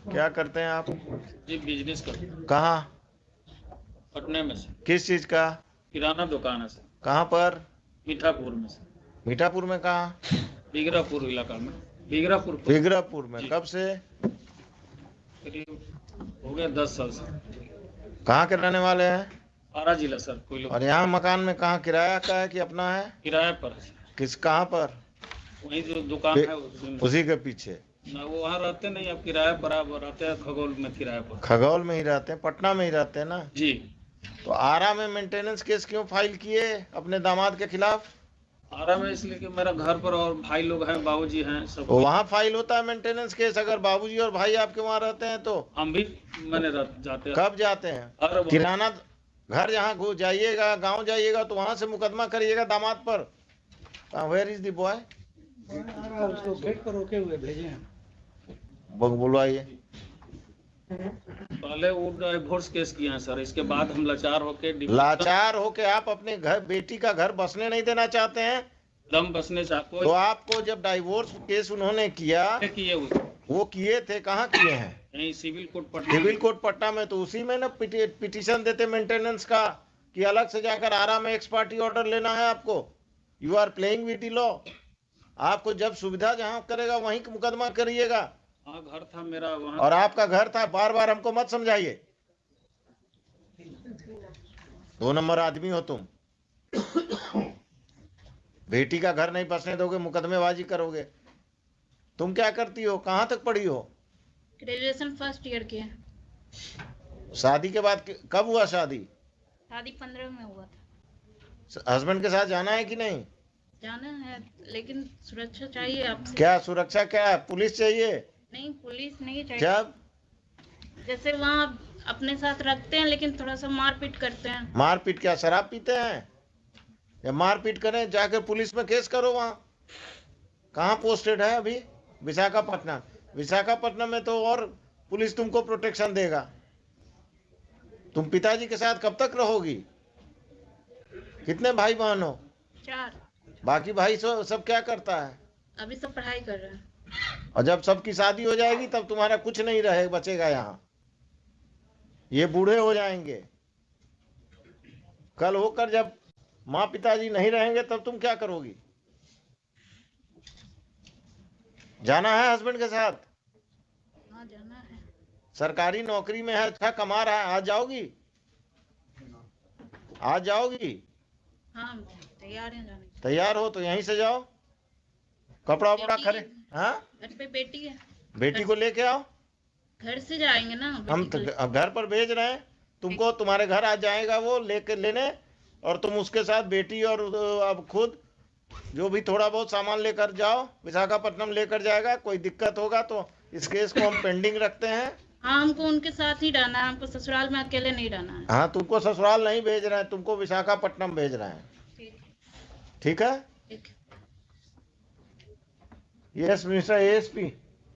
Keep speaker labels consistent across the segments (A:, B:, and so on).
A: क्या करते हैं आप?
B: जी बिजनेस करते हैं
A: कहाँ?
B: पटने में से।
A: किस चीज का?
B: किराना दुकान है सर।
A: कहाँ पर?
B: मीठापुर में से।
A: मीठापुर में कहाँ?
B: बिगरापुर इलाका में। बिगरापुर
A: बिगरापुर में।
B: जी
A: कब से?
B: करीब हो गया 10 साल से।
A: कहाँ के रहने वाले हैं?
B: आरा जिला सर। कोई लोग
A: और यहाँ मकान में कहाँ किराया का है कि अपना है?
B: किराए पर है सर।
A: किस कहाँ पर?
B: वही जो दुकान है उसी में।
A: उसी के पीछे।
B: ना वो वहाँ रहते नहीं, अब किराए पर आप रहते हैं खगोल में किराए पर।
A: खगौल में ही रहते हैं, पटना में ही रहते हैं ना?
B: जी।
A: तो आरा में मेंटेनेंस केस क्यों फाइल किए अपने दामाद के खिलाफ?
B: आरा में इसलिए कि मेरा घर पर और भाई लोग हैं, बाबूजी हैं सब।
A: तो वहाँ फाइल होता है मेंटेनेंस केस अगर बाबूजी और भाई आपके वहाँ रहते हैं तो?
B: हम भी मैंने जाते हैं।
A: कब जाते हैं?
B: और
A: किराना घर जहाँ घुस जाइएगा, गांव जाइएगा तो वहां से मुकदमा करिएगा दामाद पर। Where is the boy?
C: उसको गेट पर रोके हुए भेजे हैं।
A: बुलवाइए।
B: पहले वो डिवोर्स केस किए हैं सर, इसके बाद हम
A: लाचार होके आप अपने घर बेटी का घर बसने नहीं देना चाहते हैं?
B: दम बसने
A: तो आपको जब डाइवोर्स केस उन्होंने किया,
B: किए हुए
A: वो किए थे, कहाँ किए हैं?
B: यहीं civil court Patna.
A: Civil court Patna में। तो उसी में ना पिटीशन देते मेंटेनेंस का कि अलग से जाकर आरा में एक्स पार्टी ऑर्डर लेना है आपको? You are playing with the law. आपको जब सुविधा जहां करेगा वहीं मुकदमा करिएगा।
B: हाँ घर था मेरा वहाँ।
A: और आपका घर था, बार बार हमको मत समझाइए। 2 नंबर आदमी हो तुम। बेटी का घर नहीं बसने दोगे, मुकदमेबाजी करोगे। तुम क्या करती हो? कहाँ तक पढ़ी हो?
D: ग्रेजुएशन फर्स्ट ईयर की है।
A: शादी के बाद कब हुआ शादी?
D: शादी 15 में हुआ था।
A: हस्बैंड के साथ जाना है कि नहीं?
D: जाना है, लेकिन सुरक्षा चाहिए आपसे।
A: क्या सुरक्षा? क्या है? पुलिस चाहिए?
D: नहीं, पुलिस नहीं चाहिए।
A: जब
D: जैसे वहाँ अपने साथ रखते हैं, लेकिन थोड़ा सा मारपीट करते हैं।
A: मारपीट? क्या शराब पीते हैं? या मारपीट करें, जाकर पुलिस में केस करो। वहाँ कहाँ पोस्टेड है अभी? विशाखापट्टनम। विशाखापट्टनम में तो और पुलिस तुमको प्रोटेक्शन देगा। तुम पिताजी के साथ कब तक रहोगी? कितने भाई बहन हो?
D: 4।
A: बाकी भाई सब क्या करता है?
D: अभी सब पढ़ाई कर रहे हैं।
A: और जब सबकी शादी हो जाएगी तब तुम्हारा कुछ नहीं रहे बचेगा यहाँ। ये बूढ़े हो जाएंगे। कल होकर जब माँ पिताजी नहीं रहेंगे तब तुम क्या करोगी? जाना है हस्बैंड के साथ?
D: हाँ जाना है।
A: सरकारी नौकरी में है, अच्छा कमा रहा है। आज जाओगी? आज जाओगी?
D: हाँ तैयार हैं जाने।
A: तैयार हो तो यहीं से जाओ। कपड़ा वपड़ा खरे। हाँ
D: घर पे बेटी है।
A: बेटी को लेके आओ।
D: घर से जाएंगे ना।
A: हम तो घर पर भेज रहे हैं तुमको। तुम्हारे घर आ जाएगा वो लेके लेने, और तुम उसके साथ बेटी और अब खुद जो भी थोड़ा बहुत सामान लेकर जाओ। विशाखापट्टनम लेकर जाएगा। कोई दिक्कत होगा तो इस केस को हम पेंडिंग रखते हैं।
D: हाँ हमको उनके साथ ही रहना है, हमको ससुराल में अकेले नहीं रहना है।
A: हाँ तुमको ससुराल नहीं भेज रहे हैं, तुमको विशाखापट्टनम भेज रहे हैं। ठीक है?
D: ठीक।
A: Yes mister ASP,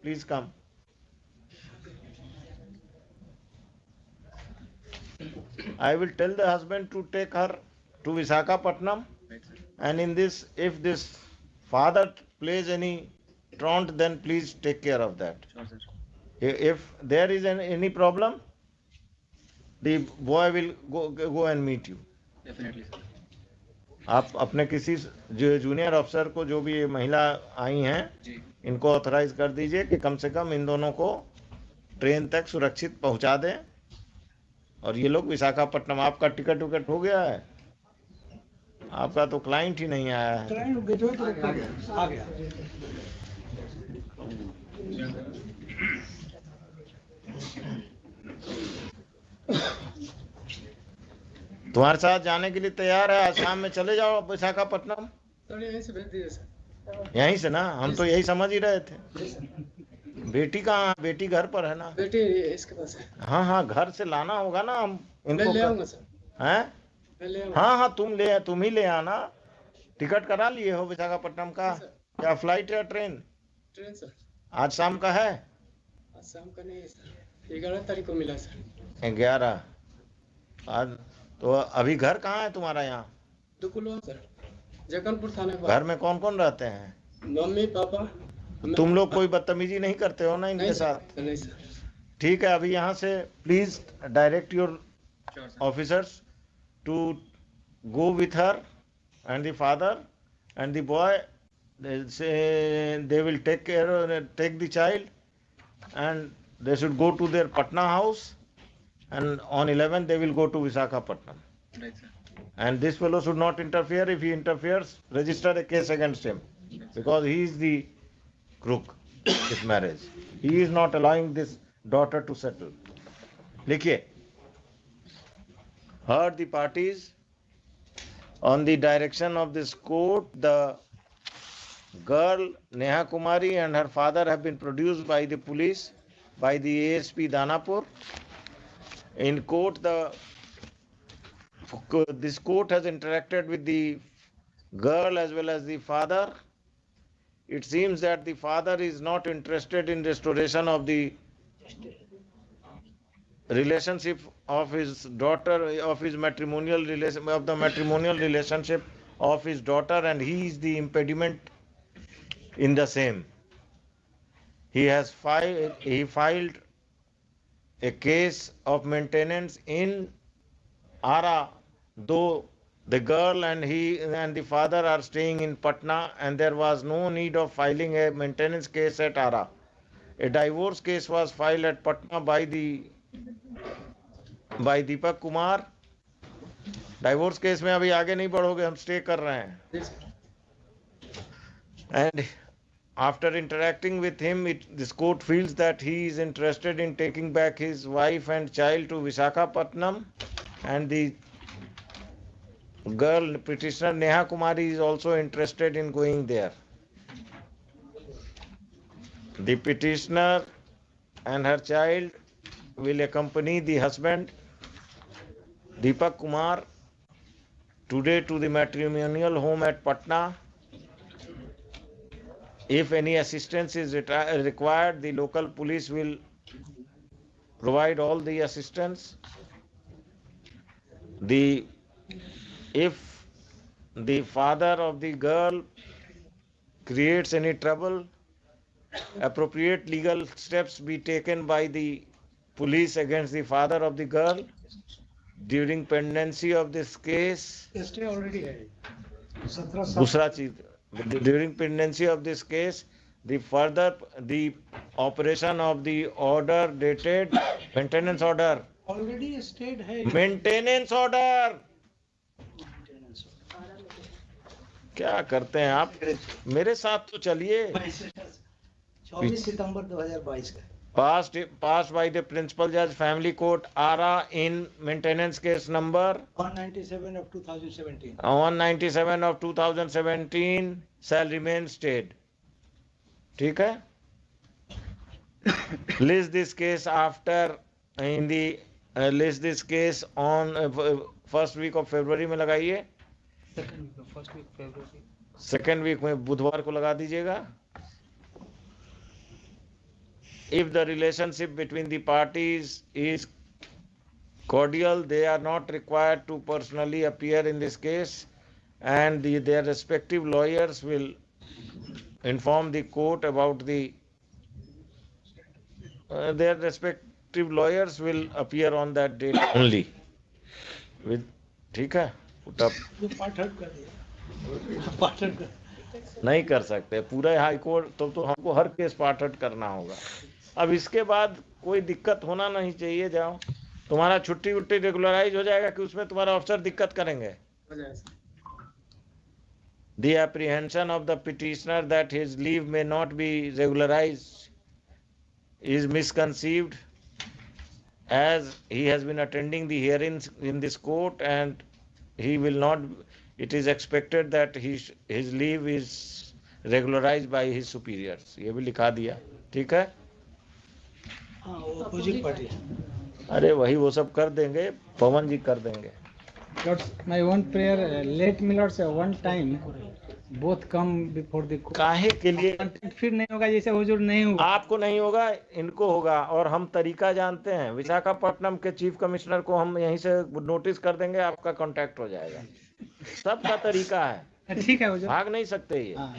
A: please come. I will tell the husband to take her to Visakhapatnam, and in this, if this father plays any truant, then please take care of that.
B: Sure, sir.
A: If there is any problem, the boy will go and meet you.
B: Definitely, sir.
A: आप अपने किसी junior अफसर को, जो भी ये महिला आई हैं, इनको ऑथराइज कर दीजिए कि कम से कम इन दोनों को ट्रेन तक सुरक्षित पहुंचा दें। और ये लोग विशाखापट्टनम। आपका टिकट विकट हो गया है? आपका तो क्लाइंट ही नहीं आया है।
C: आ गया।
A: तुम्हारे साथ जाने के लिए तैयार है। आज शाम में चले जाओ विशाखापट्टनम।
C: यहीं से भेज दीजिए सर।
A: यहीं से ना? हम तो यही समझ ही रहे थे। बेटी कहाँ? बेटी घर पर है ना?
C: बेटी इसके पास है।
A: हाँ हाँ, घर से लाना होगा ना हम इनको।
C: ले आऊंगा सर।
A: हैं?
C: मैं ले आऊंगा।
A: हाँ हाँ, तुम ही ले आना। टिकट करा लिए हो विशाखापट्टनम का? क्या फ्लाइट या ट्रेन?
C: Train sir.
A: आज शाम का है?
C: आज शाम का नहीं है सर, 11 तारीख को मिला सर।
A: 11 आज? तो अभी घर कहाँ है तुम्हारा? यहाँ
C: दुकुलवा सर, जगनपुर थाने पर।
A: घर में कौन कौन रहते हैं?
C: Mummy papa.
A: तुम लोग कोई बदतमीजी नहीं करते हो ना इनके साथ?
C: नहीं सर।
A: ठीक है, अभी यहाँ से please direct your officers to go with her and the father and the boy. They say they will take the child, and they should go to their Patna house, and on 11 they will go to Visakhapatnam.
B: Right, sir.
A: And this fellow should not interfere. If he interferes, register a case against him, because he is the crook this marriage. He is not allowing this daughter to settle. लिखिए, heard the parties. On the direction of this court, the girl Neha Kumari and her father have been produced by the police, by the ASP Danapur. In court, this court has interacted with the girl as well as the father. It seems that the father is not interested in restoration of the relationship of his daughter, of his matrimonial relation, of the matrimonial relationship of his daughter, and he is the impediment in the same. He filed a case of maintenance in Ara, though the girl and he and the father are staying in Patna, and there was no need of filing a maintenance case at Ara. A divorce case was filed at Patna by Deepak Kumar. Divorce case में अभी आगे नहीं बढ़ोगे, हम stay कर रहे हैं. And after interacting with him, this court feels that he is interested in taking back his wife and child to Visakhapatnam, and the girl petitioner Neha Kumari is also interested in going there. The petitioner and her child will accompany the husband Deepak Kumar today to the matrimonial home at Patna. If any assistance is required, the local police will provide all the assistance. If the father of the girl creates any trouble, appropriate legal steps be taken by the police against the father of the girl. During pendency of this case,
C: stay already है 17
A: दूसरा चीज, during pendency of this case, the operation of the order dated maintenance order,
C: already stayed है.
A: maintenance order. क्या करते हैं आप, मेरे साथ तो चलिए.
E: 24 सितंबर 2022 का
A: passed by the principal judge, family court, Ara, in maintenance case number
E: 197 of 2017.
A: 197 of 2017 shall remain stayed. ठीक है. List this case list this case on first week of February में लगाइए. second week में बुधवार को लगा दीजिएगा. If the relationship between the parties is cordial, they are not required to personally appear in this case, and their respective lawyers will inform the court about their respective lawyers will appear on that date only. ठीक है, put up.
E: पाठ हट कर दिया, पाठ हट कर
A: नहीं कर सकते पूरा हाई कोर्ट, तो हमको हर केस पार्ट आउट करना होगा. अब इसके बाद कोई दिक्कत होना नहीं चाहिए. जाओ, तुम्हारा छुट्टी उट्टी रेगुलराइज हो जाएगा कि उसमें तुम्हारा अफसर दिक्कत करेंगे. The apprehension of the petitioner that his leave may not be regularized is misconceived, as he has been attending the hearings in this court, and he will not. It is expected that his leave is regularized by his superiors. ये भी लिखा दिया. ठीक है.
E: हाँ, वो opposite party.
A: अरे वही वो सब कर देंगे, पवन जी कर देंगे.
F: My one prayer, let me Lord say one time both come before the court.
A: काहे के लिए?
F: फिर नहीं होगा जैसे हुजूर नहीं हुआ.
A: आपको नहीं होगा, इनको होगा. और हम तरीका जानते हैं. विशाखापट्टनम के चीफ कमिश्नर को हम यहीं से नोटिस कर देंगे, आपका कांटेक्ट हो जाएगा. सबका तरीका है,
F: ठीक है हुजूर.
A: भाग नहीं सकते ये.
F: हाँ.